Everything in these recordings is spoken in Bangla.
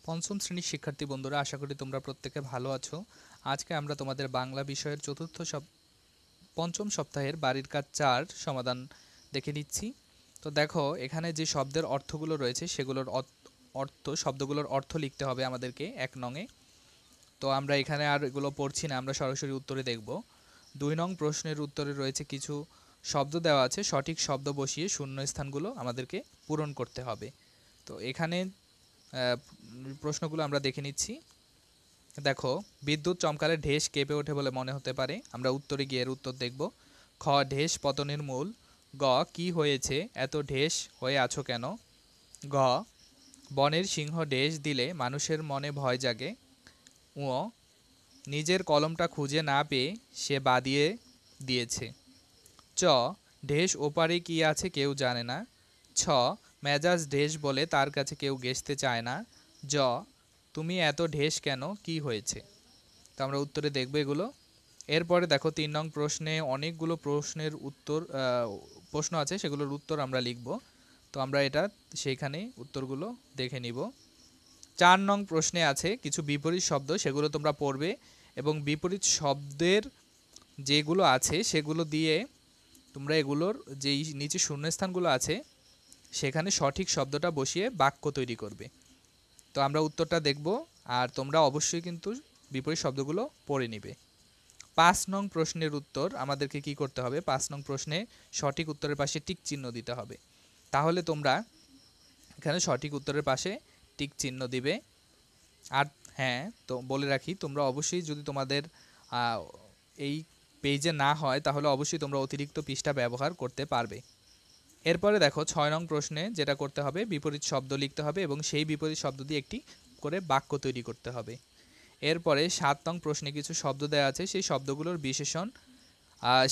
পঞ্চম শ্রেণীর শিক্ষার্থী বন্ধুরা, আশা করি তোমরা প্রত্যেকে ভালো আছো। আজকে আমরা তোমাদের বাংলা বিষয়ের পঞ্চম সপ্তাহের বাড়ির কাজ ৪ সমাধান দেখে নিচ্ছি। তো দেখো, এখানে যে শব্দের অর্থগুলো রয়েছে সেগুলোর শব্দগুলোর অর্থ লিখতে হবে আমাদেরকে ১ নংয়ে। তো আমরা এখানে আর এগুলো পড়ছি না, আমরা সরাসরি উত্তরে দেখব। ২ নং প্রশ্নের উত্তরে রয়েছে কিছু শব্দ দেওয়া আছে, সঠিক শব্দ বসিয়ে শূন্যস্থানগুলো আমাদেরকে পূরণ করতে হবে। তো এখানে প্রশ্নগুলো আমরা দেখে নিচ্ছি। দেখো, বিদ্যুৎ চমকালে ঢেস কেঁপে ওঠে বলে মনে হতে পারে। আমরা উত্তরে গিয়ে এর উত্তর দেখব। খ, ঢেস পতনের মূল। গ, কি হয়েছে, এত ঢেস হয়ে আছো কেন? ঘ, বনের সিংহ ঢেস দিলে মানুষের মনে ভয় জাগে। ঙ, নিজের কলমটা খুঁজে না পেয়ে সে বাদিয়ে দিয়েছে। চ, ঢেস ওপারে কি আছে কেউ জানে না। ছ, মেজাজ ঢেস বলে তার কাছে কেউ ঘেঁষতে চায় না। জ, তুমি এত ঢেস কেন, কি হয়েছে? তো আমরা উত্তরে দেখব এগুলো। এরপরে দেখো, ৩ নং প্রশ্নে অনেকগুলো প্রশ্ন আছে, সেগুলোর উত্তর আমরা লিখব। তো আমরা সেইখানে উত্তরগুলো দেখে নিব। ৪ নং প্রশ্নে আছে কিছু বিপরীত শব্দ, সেগুলো তোমরা পড়বে এবং বিপরীত শব্দের যেগুলো আছে সেগুলো দিয়ে তোমরা এগুলোর যেই নিচে শূন্যস্থানগুলো আছে সেখানে সঠিক শব্দটা বসিয়ে বাক্য তৈরি করবে। তো আমরা উত্তরটা দেখব, আর তোমরা অবশ্যই কিন্তু বিপরীত শব্দগুলো পড়ে নিবে। ৫ নং প্রশ্নের উত্তর আমাদেরকে কি করতে হবে? ৫ নং প্রশ্নে সঠিক উত্তরের পাশে টিক চিহ্ন দিতে হবে। তাহলে তোমরা এখানে সঠিক উত্তরের পাশে টিক চিহ্ন দিবে। আর হ্যাঁ, তো বলে রাখি, তোমরা অবশ্যই যদি তোমাদের এই পেজে না হয় তাহলে অবশ্যই তোমরা অতিরিক্ত পৃষ্ঠা ব্যবহার করতে পারবে। এরপরে দেখো, ৬ নং প্রশ্নে যেটা করতে হবে, বিপরীত শব্দ লিখতে হবে এবং সেই বিপরীত শব্দ দিয়ে একটি করে বাক্য তৈরি করতে হবে। এরপরে ৭ নং প্রশ্নে কিছু শব্দ দেওয়া আছে, সেই শব্দগুলোর বিশেষণ,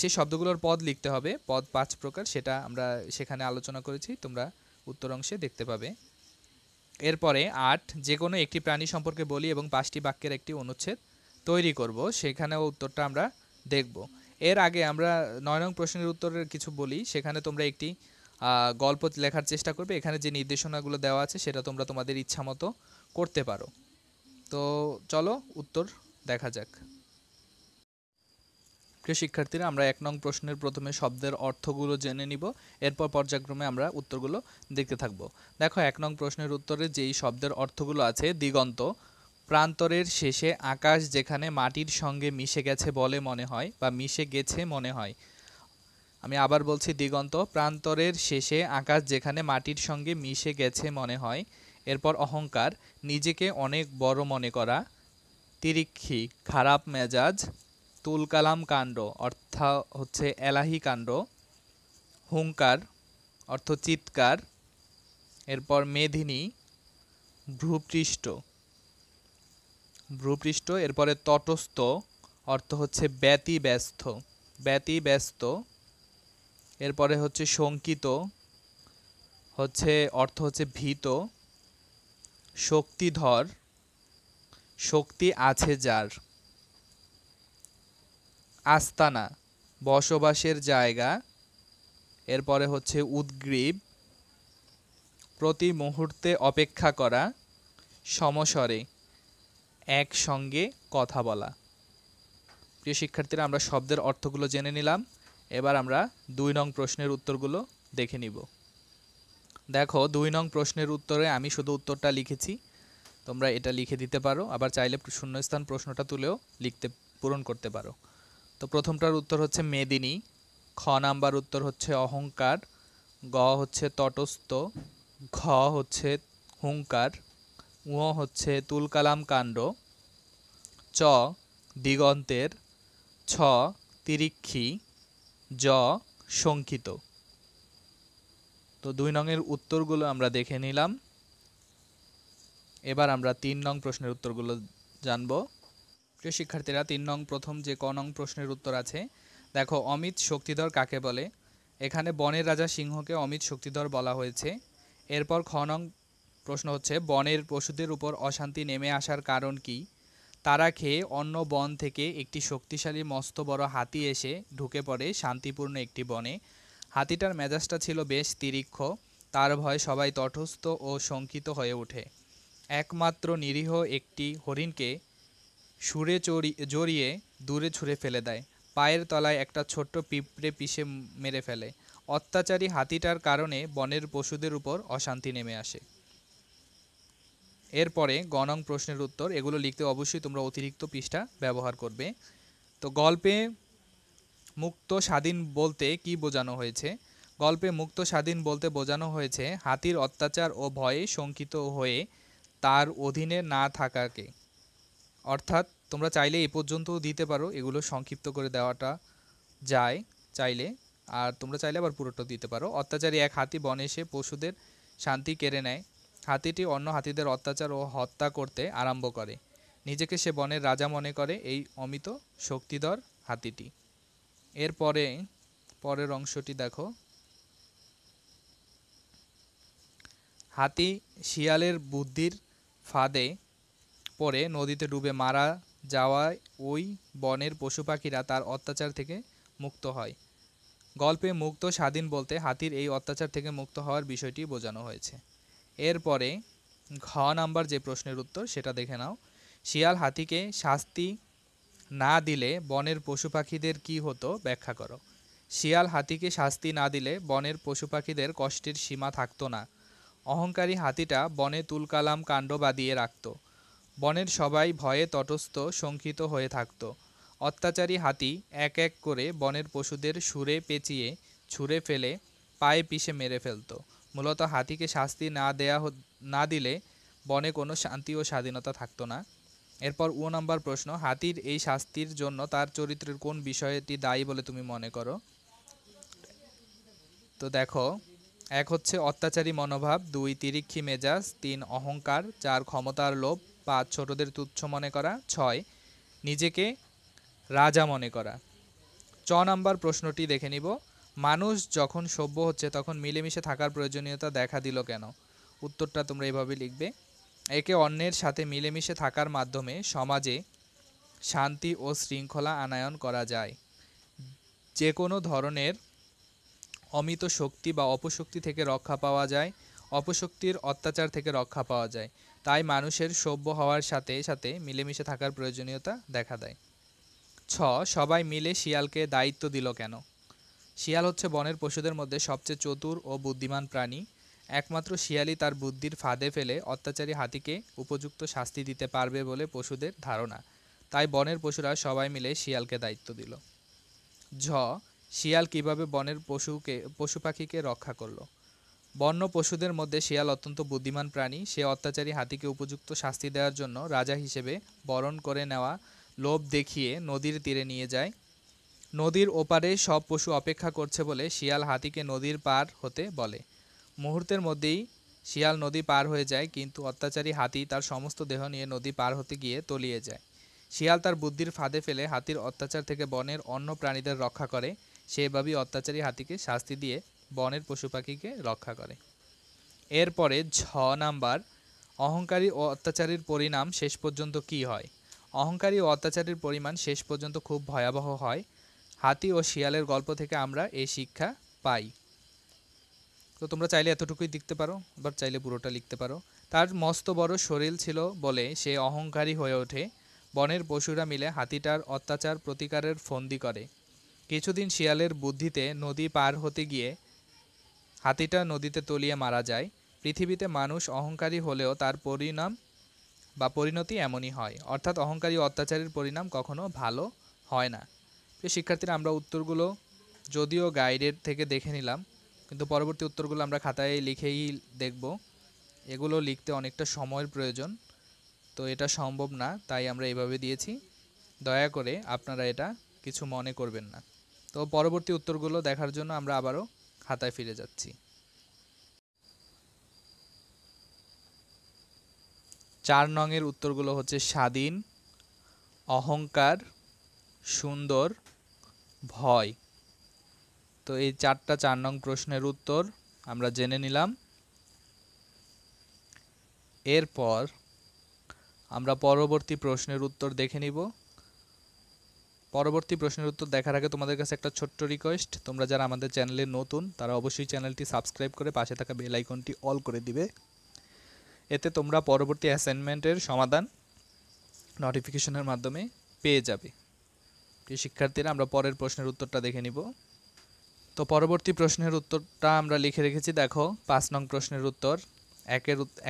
সেই শব্দগুলোর পদ লিখতে হবে। পদ ৫ প্রকার, সেটা আমরা সেখানে আলোচনা করেছি, তোমরা উত্তর অংশে দেখতে পাবে। এরপরে ৮, যে কোনো একটি প্রাণী সম্পর্কে বলি এবং ৫টি বাক্যের একটি অনুচ্ছেদ তৈরি করব, সেখানেও উত্তরটা আমরা দেখব। এর আগে আমরা ৯ নং প্রশ্নের উত্তরের কিছু বলি, সেখানে তোমরা একটি গল্প লেখার চেষ্টা করবে। এখানে যে নির্দেশনাগুলো দেওয়া আছে সেটা তোমরা তোমাদের ইচ্ছা মতো করতে পারো। তো চলো উত্তর দেখা যাক। প্রিয় শিক্ষার্থীরা, আমরা ১ নং প্রশ্নের প্রথমে শব্দের অর্থগুলো জেনে নিব, এরপর পর্যায়ক্রমে আমরা উত্তরগুলো দেখতে থাকব। দেখো, ১ নং প্রশ্নের উত্তরে যেই শব্দের অর্থগুলো আছে, দিগন্ত, প্রান্তরের শেষে আকাশ যেখানে মাটির সঙ্গে মিশে গেছে বলে মনে হয় বা মিশে গেছে মনে হয়। আমি আবার বলছি, দিগন্ত, প্রান্তরের শেষে আকাশ যেখানে মাটির সঙ্গে মিশে গেছে মনে হয়। এরপর অহংকার, নিজেকে অনেক বড় মনে করা। তিরিক্ষি, খারাপ মেজাজ। তুলকালাম কাণ্ড অর্থ হচ্ছে এলাহি কাণ্ড। হুঙ্কার অর্থ চিৎকার। এরপর মেদিনী, ভ্রূপৃষ্ঠ, ভ্রূপৃষ্ঠ। এরপরে তটস্থ অর্থ হচ্ছে ব্যতিব্যস্ত, ব্যতিব্যস্ত। এরপরে হচ্ছে শঙ্কিত, অর্থ হচ্ছে ভীত। শক্তিধর, শক্তি আছে যার। আস্তানা, বসবাসের জায়গা। এরপরে হচ্ছে উদ্গ্রীব, প্রতি মুহূর্তে অপেক্ষা করা। সমস্বরে, একসঙ্গে কথা বলা। প্রিয় শিক্ষার্থীরা, আমরা শব্দের অর্থগুলো জেনে নিলাম। এবার আমরা ২ নং প্রশ্নের উত্তরগুলো দেখে নিব। দেখো, ২ নং প্রশ্নের উত্তরে আমি শুধু উত্তরটা লিখেছি, তোমরা এটা লিখে দিতে পারো, আবার চাইলে শূন্যস্থান প্রশ্নটা তুলেও পূরণ করতে পারো। তো প্রথমটার উত্তর হচ্ছে মেদিনী। খ নাম্বার উত্তর হচ্ছে অহংকার। গ হচ্ছে তটস্থ। ঘ হচ্ছে হুঙ্কার। ঙ হচ্ছে তুলকালাম কাণ্ড। চ, দিগন্তের। ছ, তিরিক্ষি। জ, শঙ্কিত। তো ২ নংয়ের উত্তরগুলো আমরা দেখে নিলাম। এবার আমরা ৩ নং প্রশ্নের উত্তরগুলো জানব। প্রিয় শিক্ষার্থীরা, ৩ নং প্রথম যে ক নং প্রশ্নের উত্তর আছে, দেখো, অমিত শক্তিধর কাকে বলে? এখানে বনের রাজা সিংহকে অমিত শক্তিধর বলা হয়েছে। এরপর খ নং প্রশ্ন হচ্ছে, বনের পশুদের উপর অশান্তি নেমে আসার কারণ কি? তারা খেয়ে অন্য বন থেকে একটি শক্তিশালী মস্ত বড় হাতি এসে ঢুকে পড়ে শান্তিপূর্ণ একটি বনে। হাতিটার মেজাজটা ছিল বেশ তিরিক্ষ, তার ভয়ে সবাই তটস্থ ও শঙ্কিত হয়ে ওঠে। একমাত্র নিরীহ একটি হরিণকে সুরে জড়িয়ে দূরে ছুঁড়ে ফেলে দেয়। পায়ের তলায় একটা ছোট্ট পিঁপড়ে পিষে মেরে ফেলে। অত্যাচারী হাতিটার কারণে বনের পশুদের উপর অশান্তি নেমে আসে। এরপরে গ নং প্রশ্নের উত্তর, এগুলো লিখতে অবশ্যই তোমরা অতিরিক্ত পৃষ্ঠা ব্যবহার করবে। তো গল্পে মুক্ত স্বাধীন বলতে কি বোঝানো হয়েছে? গল্পে মুক্ত স্বাধীন বলতে বোঝানো হয়েছে হাতির অত্যাচার ও ভয়ে শঙ্কিত হয়ে তার অধীনে না থাকাকে। অর্থাৎ তোমরা চাইলে এই পর্যন্তও দিতে পারো, এগুলো সংক্ষিপ্ত করে দেওয়াটা যায় চাইলে, আর তোমরা চাইলে আবার পুরোটা দিতে পারো। অত্যাচারী এক হাতি বনে এসে পশুদের শান্তি কেড়ে নেয়। হাতিটি অন্য হাতিদের অত্যাচার ও হত্যা করতে আরম্ভ করে। নিজেকে সে বনের রাজা মনে করে এই অমিত শক্তিধর হাতিটি। এরপরে পরের অংশটি দেখো। হাতি শিয়ালের বুদ্ধির ফাঁদে পড়ে নদীতে ডুবে মারা যাওয়ায় ওই বনের পশু পাখিরা তার অত্যাচার থেকে মুক্ত হয়। গল্পে মুক্ত স্বাধীন বলতে হাতির এই অত্যাচার থেকে মুক্ত হওয়ার বিষয়টি বোঝানো হয়েছে। এরপরে ঘ নাম্বার যে প্রশ্নের উত্তর সেটা দেখে নাও। শিয়াল হাতিকে শাস্তি না দিলে বনের পশু পাখিদের কী হতো ব্যাখ্যা করো। শিয়াল হাতিকে শাস্তি না দিলে বনের পশু পাখিদের কষ্টের সীমা থাকতো না। অহংকারী হাতিটা বনে তুলকালাম কাণ্ড বাঁধিয়ে রাখত। বনের সবাই ভয়ে তটস্থ শঙ্কিত হয়ে থাকত। অত্যাচারী হাতি এক এক করে বনের পশুদের সুরে পেঁচিয়ে ছুঁড়ে ফেলে পায়ে পিষে মেরে ফেলত। মূলত হাতিকে শাস্তি না দিলে বনে কোনো শান্তি ও স্বাধীনতা থাকতো না। এরপর ও নাম্বার প্রশ্ন, হাতির এই শাস্তির জন্য তার চরিত্রের কোন বিষয়টি দায়ী বলে তুমি মনে করো? তো দেখো, 1 হচ্ছে অত্যাচারী মনোভাব, 2 তিরিক্ষি মেজাজ, 3 অহংকার, 4 ক্ষমতার লোভ, 5 ছোটদের তুচ্ছ মনে করা, 6 নিজেকে রাজা মনে করা। চ নাম্বার প্রশ্নটি দেখে নিব। মানুষ যখন সভ্য হচ্ছে তখন মিলেমিশে থাকার প্রয়োজনীয়তা দেখা দিল কেন? উত্তরটা তোমরা এভাবে লিখবে। একে অন্যের সাথে মিলেমিশে থাকার মাধ্যমে সমাজে শান্তি ও শৃঙ্খলা আনয়ন করা যায়। যে কোনো ধরনের অমিত শক্তি বা অপশক্তি থেকে রক্ষা পাওয়া যায়, অপশক্তির অত্যাচার থেকে রক্ষা পাওয়া যায়। তাই মানুষের সভ্য হওয়ার সাথে সাথে মিলেমিশে থাকার প্রয়োজনীয়তা দেখা দেয়। 6 সবাই মিলে শিয়ালকে দায়িত্ব দিল কেন? শিয়াল হচ্ছে বনের পশুদের মধ্যে সবচেয়ে চতুর ও বুদ্ধিমান প্রাণী। একমাত্র শিয়ালই তার বুদ্ধির ফাঁদে ফেলে অত্যাচারী হাতিকে উপযুক্ত শাস্তি দিতে পারবে বলে পশুদের ধারণা। তাই বনের পশুরা সবাই মিলে শিয়ালকে দায়িত্ব দিল। ঝ শিয়াল কিভাবে বনের পশু পাখিকে রক্ষা করলো? বন্য পশুদের মধ্যে শিয়াল অত্যন্ত বুদ্ধিমান প্রাণী। সে অত্যাচারী হাতিকে উপযুক্ত শাস্তি দেওয়ার জন্য রাজা হিসেবে বরণ করে নেওয়া লোভ দেখিয়ে নদীর তীরে নিয়ে যায়। নদীর ওপারে সব পশু অপেক্ষা করছে বলে শিয়াল হাতিকে নদীর পার হতে বলে। মুহূর্তের মধ্যেই শিয়াল নদী পার হয়ে যায়, কিন্তু অত্যাচারী হাতি তার সমস্ত দেহ নিয়ে নদী পার হতে গিয়ে তলিয়ে যায়। শিয়াল তার বুদ্ধির ফাঁদে ফেলে হাতির অত্যাচার থেকে বনের অন্য প্রাণীদের রক্ষা করে। সেভাবেই অত্যাচারী হাতিকে শাস্তি দিয়ে বনের পশু পাখিকে রক্ষা করে। এরপরে ঝ নাম্বার, অহংকারী ও অত্যাচারীর পরিণাম শেষ পর্যন্ত কী হয়? অহংকারী ও অত্যাচারীর পরিমাণ শেষ পর্যন্ত খুব ভয়াবহ হয়। হাতি ও শিয়ালের গল্প থেকে আমরা এই শিক্ষা পাই। তো তোমরা চাইলে এতটুকুই লিখতে পারো, আবার চাইলে পুরোটা লিখতে পারো। তার মস্ত বড় শরীর ছিল বলে সে অহংকারী হয়ে ওঠে। বনের পশুরা মিলে হাতিটার অত্যাচার প্রতিকারের ফন্দি করে। কিছুদিন শিয়ালের বুদ্ধিতে নদী পার হতে গিয়ে হাতিটা নদীতে তলিয়ে মারা যায়। পৃথিবীতে মানুষ অহংকারী হলেও তার পরিণাম বা পরিণতি এমনই হয়, অর্থাৎ অহংকারী ও অত্যাচারীর পরিণাম কখনো ভালো হয় না। প্রিয় শিক্ষার্থীরা, আমরা উত্তরগুলো যদিও গাইডের থেকে দেখে নিলাম, কিন্তু পরবর্তী উত্তরগুলো আমরা খাতায় লিখেই দেখব। এগুলো লিখতে অনেকটা সময়ের প্রয়োজন, তো এটা সম্ভব না, তাই আমরা এভাবে দিয়েছি। দয়া করে আপনারা এটা কিছু মনে করবেন না। তো পরবর্তী উত্তরগুলো দেখার জন্য আমরা আবারও খাতায় ফিরে যাচ্ছি। 4 নংয়ের উত্তরগুলো হচ্ছে স্বাধীন, অহংকার, সুন্দর, ভয়। তো এই 4 নং প্রশ্নের উত্তর আমরা জেনে নিলাম। এরপর আমরা পরবর্তী প্রশ্নের উত্তর দেখে নিব। পরবর্তী প্রশ্নের উত্তর দেখার আগে তোমাদের কাছে একটা ছোট্ট রিকোয়েস্ট, তোমরা যারা আমাদের চ্যানেলে নতুন তারা অবশ্যই চ্যানেলটি সাবস্ক্রাইব করে পাশে থাকা বেল আইকনটি অল করে দিবে এতে তোমরা পরবর্তী অ্যাসাইনমেন্টের সমাধান নোটিফিকেশনের মাধ্যমে পেয়ে যাবে। প্রিয় শিক্ষার্থীরা, আমরা পরের প্রশ্নের উত্তরটা দেখে নিব। তো পরবর্তী প্রশ্নের উত্তরটা আমরা লিখে রেখেছি। দেখো 5 নং প্রশ্নের উত্তর।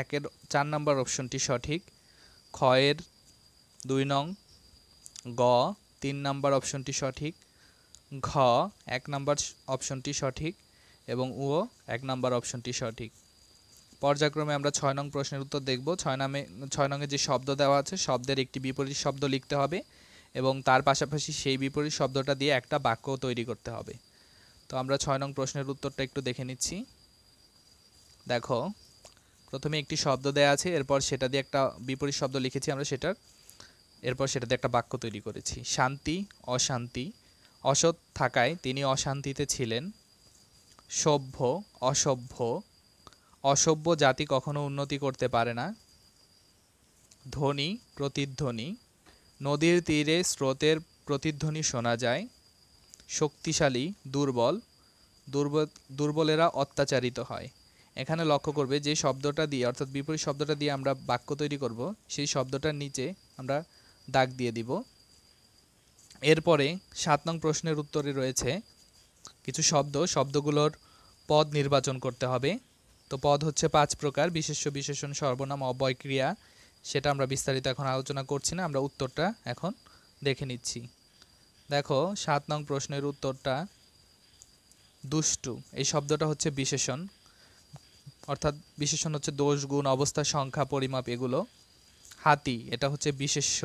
একের 4 নম্বর অপশনটি সঠিক, খ এর 2 নং, গ 3 নম্বর অপশনটি সঠিক, ঘ 1 নম্বর অপশনটি সঠিক এবং উ 1 নম্বর অপশনটি সঠিক। পর্যায়ক্রমে আমরা 6 নং প্রশ্নের উত্তর দেখব। 6 নংয়ে যে শব্দ দেওয়া আছে শব্দের একটি বিপরীত শব্দ লিখতে হবে এবং তার পাশাপাশি সেই বিপরীত শব্দটা দিয়ে একটা বাক্য তৈরি করতে হবে। তো আমরা 6 নং প্রশ্নের উত্তরটা একটু দেখে নিচ্ছি। দেখো, প্রথমে একটি শব্দ দেয়া আছে, এরপর সেটা দিয়ে একটা বিপরীত শব্দ লিখেছি আমরা এরপর সেটা দিয়ে একটা বাক্য তৈরি করেছি। শান্তি, অশান্তি, অসৎ থাকায় তিনি অশান্তিতে ছিলেন। সভ্য, অসভ্য, অসভ্য জাতি কখনো উন্নতি করতে পারে না। ধ্বনি, প্রতিধ্বনি, নদীর তীরে স্রোতের প্রতিধ্বনি শোনা যায়। শক্তিশালী, দুর্বল, দুর্বলেরা অত্যাচারিত হয়। এখানে লক্ষ্য করবে যে শব্দটা দিয়ে অর্থাৎ বিপরীত শব্দটা দিয়ে আমরা বাক্য তৈরি করব, সেই শব্দটার নিচে আমরা দাগ দিয়ে দিব। এরপরে 7 নং প্রশ্নের উত্তরে রয়েছে কিছু শব্দগুলোর পদ নির্বাচন করতে হবে। তো পদ হচ্ছে 5 প্রকার: বিশেষ্য, বিশেষণ, সর্বনাম, অব্যয়, ক্রিয়া। সেটা আমরা বিস্তারিত এখন আলোচনা করছি না, আমরা উত্তরটা এখন দেখে নিচ্ছি। দেখো 7 নং প্রশ্নের উত্তরটা দুষ্টু, এই শব্দটা হচ্ছে বিশেষণ, অর্থাৎ বিশেষণ হচ্ছে দোষ, গুণ, অবস্থা, সংখ্যা, পরিমাপ এগুলো। হাতি, এটা হচ্ছে বিশেষ্য।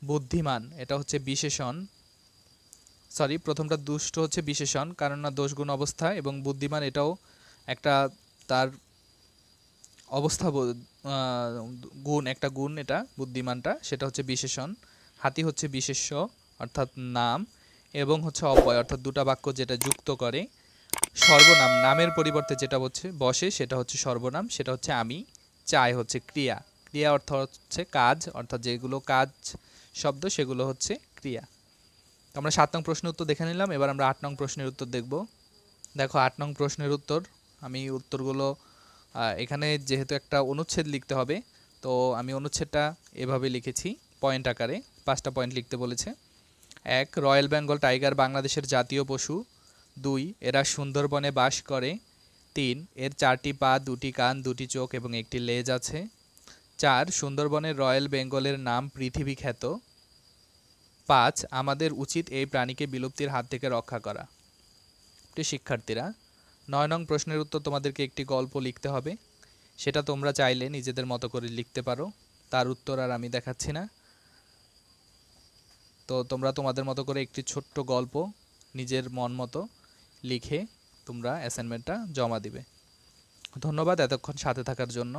বুদ্ধিমান, এটা হচ্ছে বিশেষণ। প্রথমটা দুষ্ট হচ্ছে বিশেষণ, কারণ না দোষ, গুণ, অবস্থা, এবং বুদ্ধিমান এটাও একটা তার অবস্থা গুণ, একটা গুণ, এটা বুদ্ধিমানটা, সেটা হচ্ছে বিশেষণ। হাতি হচ্ছে বিশেষ্য অর্থাৎ নাম, এবং হচ্ছে অব্যয় অর্থাৎ দুটা বাক্য যেটা যুক্ত করে। সর্বনাম, নামের পরিবর্তে যেটা বসে সেটা হচ্ছে সর্বনাম, সেটা হচ্ছে আমি। চাই হচ্ছে ক্রিয়া, ক্রিয়া অর্থ হচ্ছে কাজ, অর্থাৎ যেগুলো কাজ শব্দ সেগুলো হচ্ছে ক্রিয়া। আমরা 7 নং প্রশ্নের উত্তর দেখে নিলাম, এবার আমরা 8 নং প্রশ্নের উত্তর দেখব। দেখো 8 নং প্রশ্নের উত্তর, আমি উত্তরগুলো এখানে যেহেতু একটা অনুচ্ছেদ লিখতে হবে, তো আমি অনুচ্ছেদটা এভাবে লিখেছি পয়েন্ট আকারে, 5টা পয়েন্ট লিখতে বলেছে। 1, রয়্যাল বেঙ্গল টাইগার বাংলাদেশের জাতীয় পশু। 2, এরা সুন্দরবনে বাস করে। 3, এর 4টি পা, 2টি কান, 2টি চোখ এবং 1টি লেজ আছে। 4, সুন্দরবনের রয়্যাল বেঙ্গলের নাম পৃথিবী খ্যাত। 5, আমাদের উচিত এই প্রাণীকে বিলুপ্তির হাত থেকে রক্ষা করা। প্রিয় শিক্ষার্থীরা, 9 নং প্রশ্নের উত্তর তোমাদেরকে একটি গল্প লিখতে হবে, সেটা তোমরা চাইলে নিজেদের মতো করে লিখতে পারো, তার উত্তর আর আমি দেখাচ্ছি না। তো তোমরা তোমাদের মতো করে একটি ছোট্ট গল্প নিজের মন মতো লিখে তোমরা অ্যাসাইনমেন্টটা জমা দিবে। ধন্যবাদ এতক্ষণ সাথে থাকার জন্য।